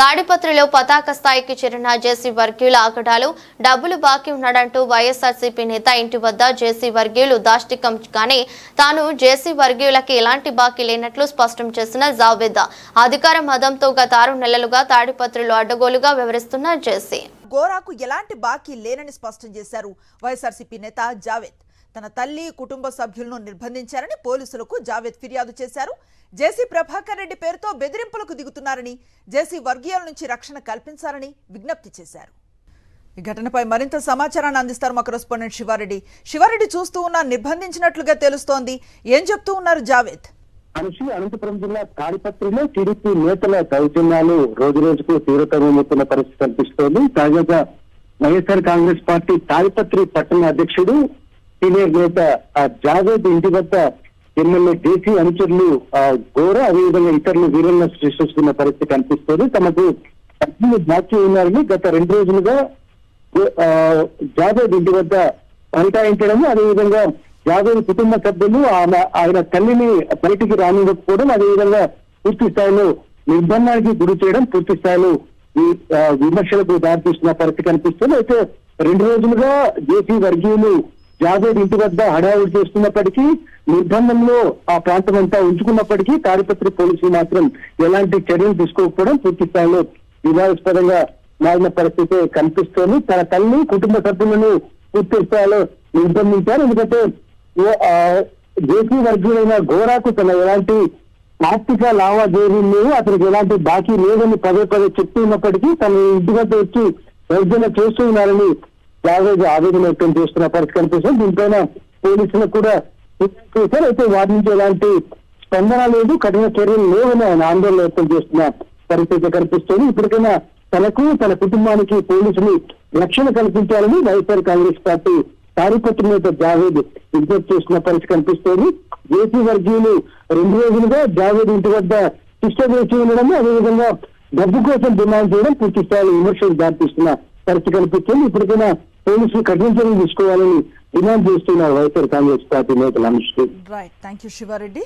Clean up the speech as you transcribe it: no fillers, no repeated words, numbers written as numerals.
తాడిపత్రిలో పతాక స్థాయికి చేరిన జేసీ వర్గీయుల ఆగడాలు డబ్బులు బాకీ ఉన్నాడంటూ వైఎస్ఆర్సీపీ నేత ఇంటి వద్ద జేసీ వర్గీయులు దాష్టికం కానీ తాను జేసీ వర్గీయులకి ఎలాంటి బాకీ లేనట్లు స్పష్టం చేసిన జావేద్ అధికార మదంతో గత 6 నెలలుగా తాడిపత్రిలో అడ్డగోలుగా వ్యవహరిస్తున్న జేసీ గోరాకు ఎలాంటి బాకీ లేనని స్పష్టం చేశారు వైఎస్ఆర్సీపీ నేత జావేద్. తన తల్లి కుటుంబ సభ్యులను నిర్బంధించారని పోలీసులకు జావేద్ ఫిర్యాదు చేశారు. జేసీ ప్రభాకర్ రెడ్డి పేరుతో బెదిరింపులకు దిగుతున్నారని, జేసీ వర్గీయుల నుంచి రక్షణ కల్పించాలని విజ్ఞప్తి చేశారు. ఈ ఘటనపై మరింత సమాచారాన్ని అందిస్తారు మా కరెస్పాండెంట్ శివారెడ్డి. శివారెడ్డి, చూస్తూ ఉన్న నిర్బంధించినట్లుగా తెలుస్తోంది, ఏం చెప్తూ ఉన్నారు జావేద్? అనంతపురం జిల్లా తాడిపత్రిలో టీడీపీ నేతల దౌర్జన్యాలు రోజు రోజుకు తీవ్రతరమవుతున్న పరిస్థితి కనిపిస్తోంది. తాజాగా వైఎస్ఆర్ కాంగ్రెస్ పార్టీ తాడిపత్రి పట్టణ అధ్యక్షుడు సీనియర్ నేత జావేద్ ఇంటి వద్ద ఎమ్మెల్యే జేసీ అనుచరులు ఘోర అదేవిధంగా ఇతరులు వీరులను సృష్టిస్తున్న పరిస్థితి కనిపిస్తోంది. తమకు డబ్బులు బాకీ ఉన్నారని గత 2 రోజులుగా జావేద్ ఇంటి వద్ద బైఠాయించడం, అదేవిధంగా జావేద్ కుటుంబ సభ్యులు ఆయన తల్లిని బయటికి రానివ్వకపోవడం, అదేవిధంగా పూర్తి స్థాయిలో నిర్బంధానికి గురి చేయడం పూర్తి స్థాయిలో ఈ విమర్శలకు దారితీస్తున్న పరిస్థితి కనిపిస్తుంది. అయితే 2 రోజులుగా జేసీ వర్గీయులు జావేద్ ఇంటి వద్ద హడావుడి చేస్తున్నప్పటికీ, నిర్బంధంలో ఆ ప్రాంతం అంతా ఉంచుకున్నప్పటికీ తాడిపత్రి పోలీసులు మాత్రం ఎలాంటి చర్యలు తీసుకోకపోవడం పూర్తి స్థాయిలో వివాదాస్పదంగా మారిన పరిస్థితి కనిపిస్తోంది. తన తల్లి కుటుంబ సభ్యులను పూర్తి స్థాయిలో నిర్బంధించారు. ఎందుకంటే జేసీ వర్గీయులైన ఘోరాకు తన ఎలాంటి ఆర్థిక లావాదేవీలు లేవు, అతనికి ఎలాంటి బాకీ లేదని పదే చెప్తూ ఉన్నప్పటికీ తన ఇంటి వద్ద వచ్చి దౌర్జన్యం చేస్తూ ఉన్నారని జావేద్ ఆవేదన వ్యక్తం చేస్తున్న పరిస్థితి కనిపిస్తుంది. దీనిపైన పోలీసులకు కూడా చేశారు. అయితే వారి నుంచి ఎలాంటి స్పందన లేదు, కఠిన చర్యలు లేవని ఆయన ఆందోళన వ్యక్తం చేస్తున్న పరిస్థితి కనిపిస్తుంది. ఇప్పటికైనా తనకు తన కుటుంబానికి పోలీసులు రక్షణ కల్పించాలని వైఎస్ఆర్ కాంగ్రెస్ పార్టీ తాడిపత్రి నేత జావేద్ విజ్ఞప్తి చేస్తున్న పరిస్థితి కనిపిస్తోంది. జేసీ వర్గీయులు 2 రోజులుగా జావేద్ ఇంటి వద్ద శిక్ష వేసి ఉండడం, అదేవిధంగా డబ్బు కోసం డిమాండ్ చేయడం పూర్తి స్థాయిలో విమర్శలు దారితీస్తున్న పరిస్థితి కనిపిస్తుంది. ఇప్పటికైనా పోలీసులు కఠిన చర్యలు తీసుకోవాలని డిమాండ్ చేస్తున్నారు వైఎస్ఆర్ కాంగ్రెస్ పార్టీ నేతలు. Right, thank you Sivareddy.